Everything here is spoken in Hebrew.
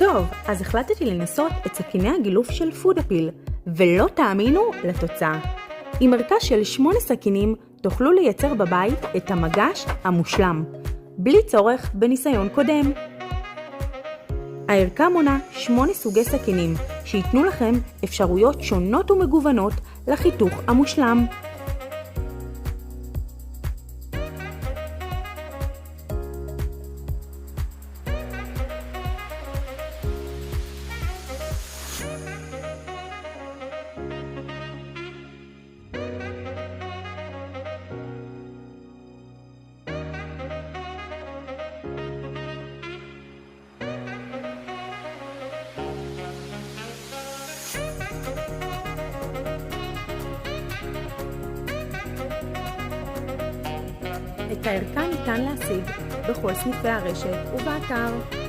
טוב, אז החלטתי לנסות את סכיני הגילוף של פודאפיל, ולא תאמינו לתוצאה. עם ערכה של 8 סכינים תוכלו לייצר בבית את המגש המושלם, בלי צורך בניסיון קודם. הערכה מונה 8 סוגי סכינים, שיתנו לכם אפשרויות שונות ומגוונות לחיתוך המושלם. את הערכה ניתן להשיג בכל סניפי הרשת ובאתר.